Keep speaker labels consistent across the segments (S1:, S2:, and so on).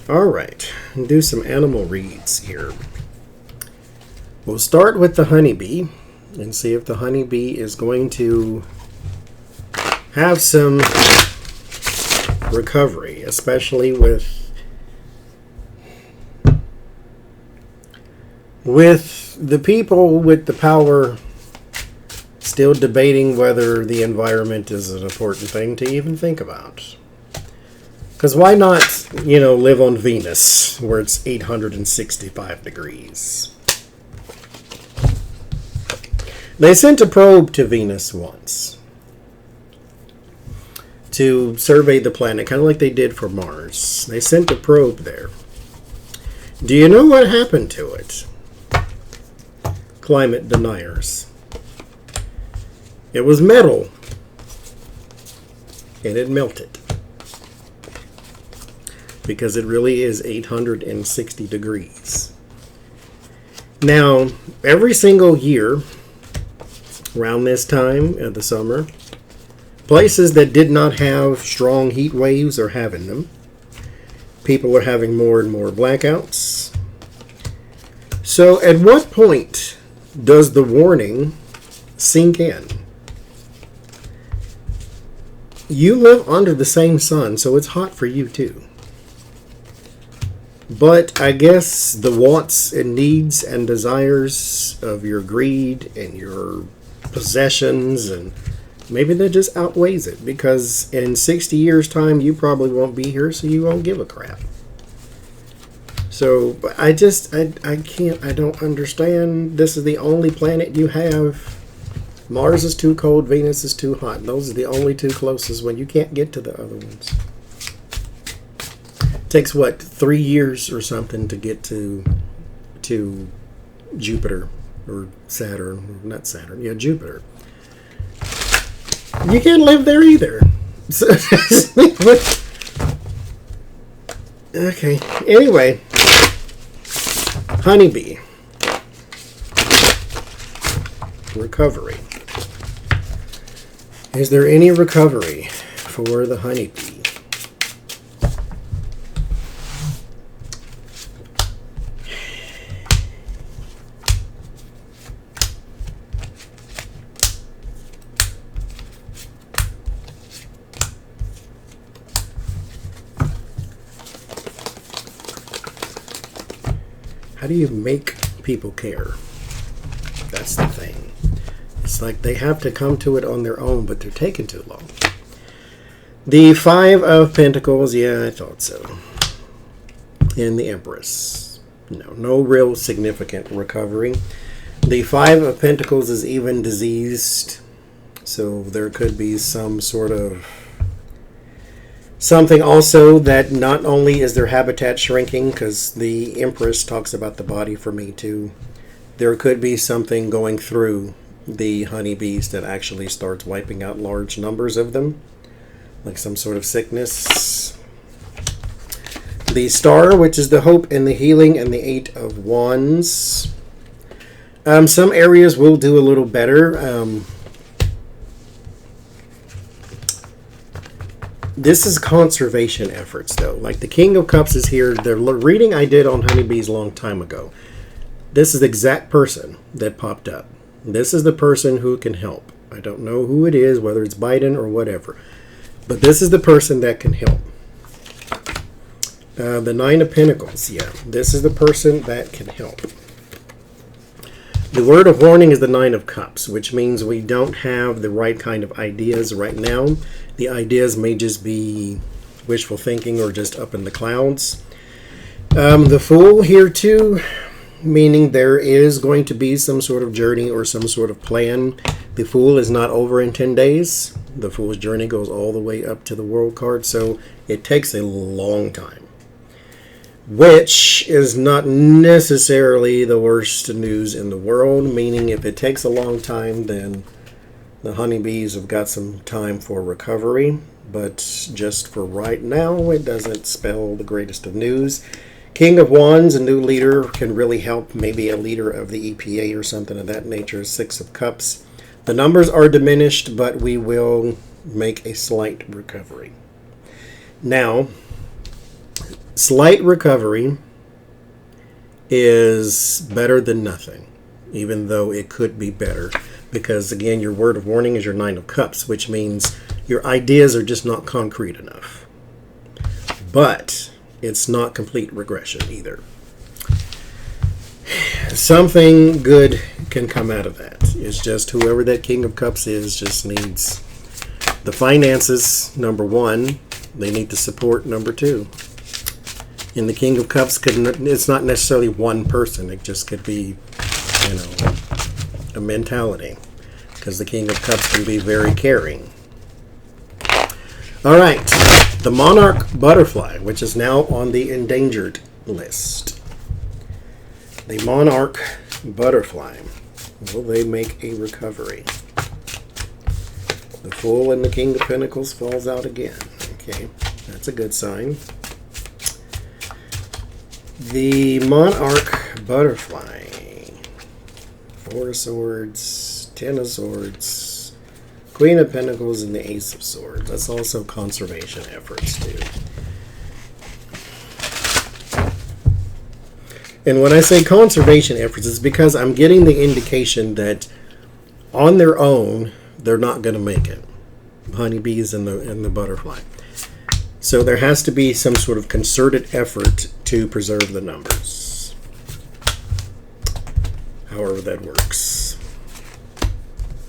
S1: All right, do some animal reads here. We'll start with the honeybee and see if the honeybee is going to have some recovery, especially with the people with the power still debating whether the environment is an important thing to even think about. Because why not, live on Venus where it's 865 degrees? They sent a probe to Venus once to survey the planet, kind of like they did for Mars. They sent a probe there. Do you know what happened to it? Climate deniers. It was metal, and it melted. Because it really is 860 degrees. Now, every single year, around this time of the summer, places that did not have strong heat waves are having them. People are having more and more blackouts. So at what point does the warning sink in? You live under the same sun, so it's hot for you too. But I guess the wants and needs and desires of your greed and your possessions, and maybe that just outweighs it, because in 60 years time you probably won't be here, so you won't give a crap. So I don't understand. This is the only planet you have. Mars is too cold, Venus is too hot. Those are the only two closest when you can't get to the other ones. It takes 3 years or something to get to Jupiter. Or Saturn, not Saturn, Jupiter. You can't live there either. Okay, anyway. Honeybee. Recovery. Is there any recovery for the honeybee? How do you make people care? That's the thing. It's like they have to come to it on their own, but they're taking too long. The Five of Pentacles, yeah, I thought so. And the Empress. No real significant recovery. The Five of Pentacles is even diseased, so there could be some sort of something also that not only is their habitat shrinking, because the Empress talks about the body for me too. There could be something going through the honeybees that actually starts wiping out large numbers of them, like some sort of sickness. The Star, which is the hope and the healing, and the Eight of Wands. Some areas will do a little better. This is conservation efforts, though. Like the King of Cups is here. The reading I did on honeybees a long time ago. This is the exact person that popped up. This is the person who can help. I don't know who it is, whether it's Biden or whatever. But this is the person that can help. The Nine of Pentacles, yeah. This is the person that can help. The word of warning is the Nine of Cups, which means we don't have the right kind of ideas right now. The ideas may just be wishful thinking or just up in the clouds. The Fool here too, meaning there is going to be some sort of journey or some sort of plan. The Fool is not over in 10 days. The Fool's journey goes all the way up to the World card, so it takes a long time. Which is not necessarily the worst news in the world, meaning if it takes a long time, then the honeybees have got some time for recovery. But just for right now, it doesn't spell the greatest of news. King of Wands, a new leader, can really help. Maybe a leader of the EPA or something of that nature. Six of Cups. The numbers are diminished, but we will make a slight recovery. Now, Slight recovery is better than nothing, even though it could be better. Because, again, your word of warning is your Nine of Cups, which means your ideas are just not concrete enough. But it's not complete regression either. Something good can come out of that. It's just whoever that King of Cups is just needs the finances, number one. They need the support, number two. And the King of Cups, it's not necessarily one person. It just could be, a mentality. Because the King of Cups can be very caring. All right. The Monarch butterfly, which is now on the endangered list. The Monarch butterfly. Will they make a recovery? The Fool and the King of Pentacles falls out again. Okay, that's a good sign. The Monarch butterfly. Four of Swords, Ten of Swords, Queen of Pentacles, and the Ace of Swords. That's also conservation efforts too. And when I say conservation efforts, it's because I'm getting the indication that on their own, they're not going to make it. Honeybees and the butterfly. So there has to be some sort of concerted effort to preserve the numbers. However that works.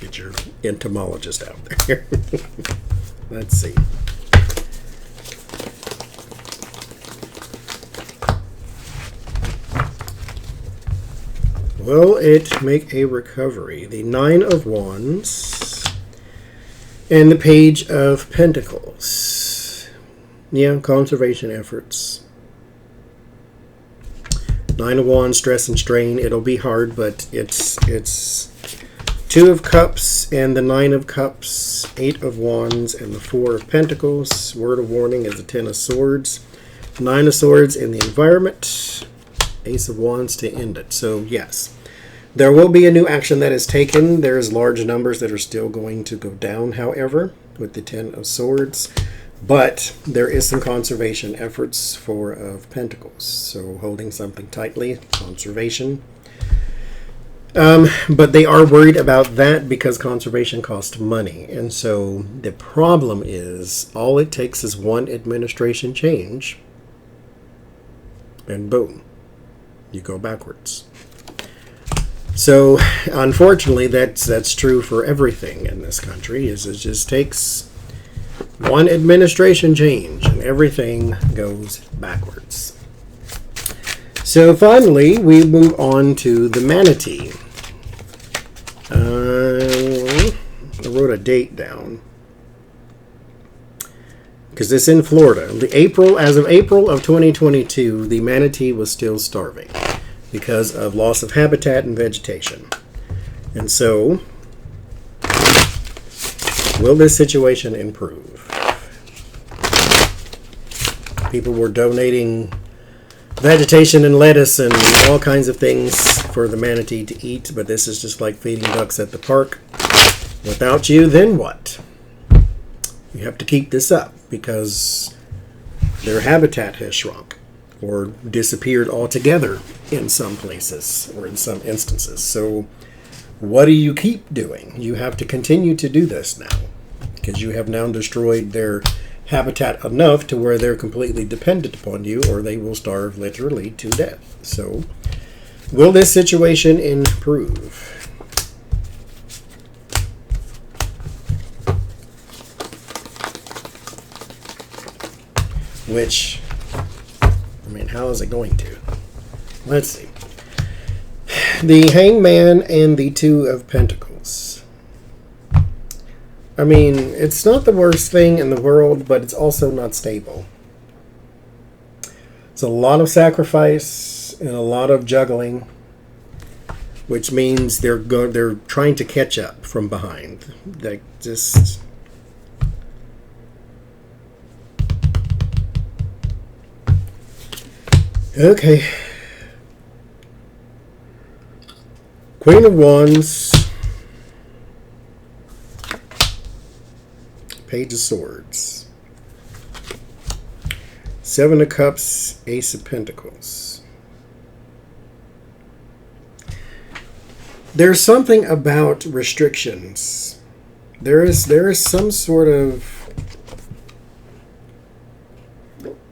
S1: Get your entomologist out there. Let's see. Will it make a recovery? The Nine of Wands and the Page of Pentacles. Yeah, conservation efforts. Nine of Wands, stress and strain. It'll be hard, but it's Two of Cups and the Nine of Cups, Eight of Wands and the Four of Pentacles. Word of warning is the Ten of Swords. Nine of Swords in the environment. Ace of Wands to end it. So, yes, there will be a new action that is taken. There's large numbers that are still going to go down, however, with the Ten of Swords. But there is some conservation efforts for of Pentacles. So, holding something tightly, conservation. But they are worried about that because conservation costs money. And so, the problem is all it takes is one administration change, and boom. You go backwards. So, unfortunately, that's true for everything in this country. Is it just takes one administration change and everything goes backwards. So, finally, we move on to the Manatee. I wrote a date down because it's in Florida. As of April of 2022, the manatee was still starving because of loss of habitat and vegetation. And so, will this situation improve? People were donating vegetation and lettuce and all kinds of things for the manatee to eat, but this is just like feeding ducks at the park. Without you, then what? You have to keep this up because their habitat has shrunk or disappeared altogether in some places or in some instances. So what do you keep doing? You have to continue to do this now because you have now destroyed their habitat enough to where they're completely dependent upon you or they will starve literally to death. So will this situation improve? Which, how is it going to? Let's see. The Hangman and the Two of Pentacles. It's not the worst thing in the world, but it's also not stable. It's a lot of sacrifice and a lot of juggling, which means they're trying to catch up from behind. Okay. Queen of Wands. Page of Swords. Seven of Cups, Ace of Pentacles. There's something about restrictions. There is some sort of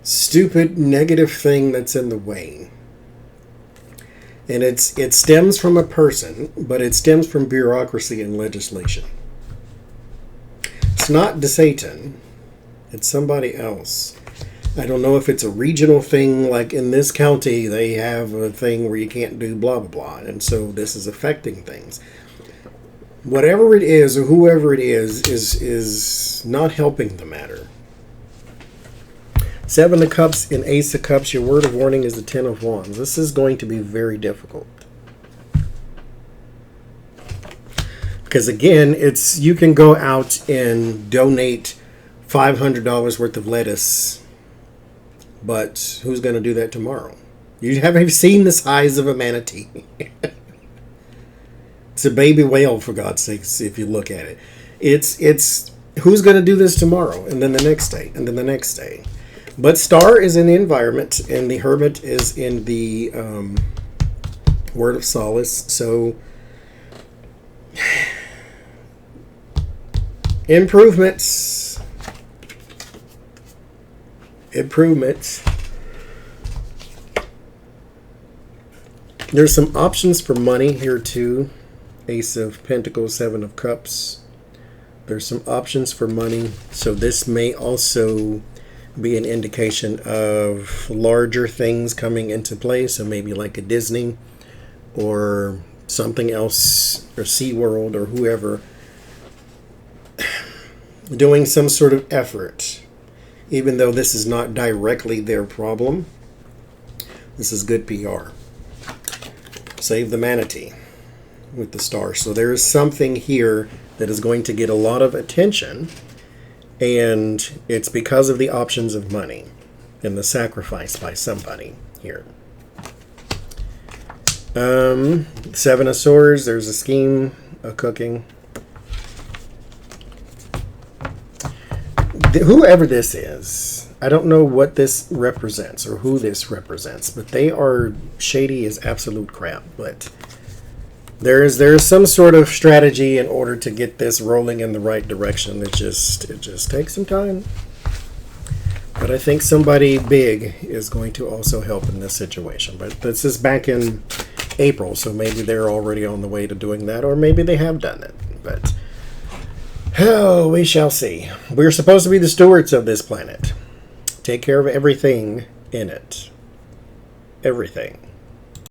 S1: stupid negative thing that's in the way. And it stems from a person, but it stems from bureaucracy and legislation. It's not Satan. It's somebody else. I don't know if it's a regional thing, like in this county, they have a thing where you can't do blah, blah, blah. And so this is affecting things. Whatever it is, or whoever it is not helping the matter. Seven of Cups and Ace of Cups, your word of warning is the Ten of Wands. This is going to be very difficult. Because again, you can go out and donate $500 worth of lettuce, but who's going to do that tomorrow? You haven't seen the size of a manatee. It's a baby whale, for God's sakes, if you look at it. It's who's going to do this tomorrow, and then the next day, and then the next day. But Star is in the environment, and the Hermit is in the Word of Solace. So improvements. There's some options for money here too. Ace of Pentacles, Seven of Cups. There's some options for money. So this may also be an indication of larger things coming into play. So maybe like a Disney or something else, or SeaWorld or whoever, doing some sort of effort. Even though this is not directly their problem, this is good PR. Save the Manatee with the Star. So there is something here that is going to get a lot of attention, and it's because of the options of money and the sacrifice by somebody here. Seven of Swords, there's a scheme, a cooking. Whoever this is, I don't know what this represents or who this represents, but they are shady as absolute crap. But there is some sort of strategy in order to get this rolling in the right direction. It just takes some time. But I think somebody big is going to also help in this situation. But this is back in April, so maybe they're already on the way to doing that, or maybe they have done it. But oh, we shall see. We're supposed to be the stewards of this planet. Take care of everything in it. Everything.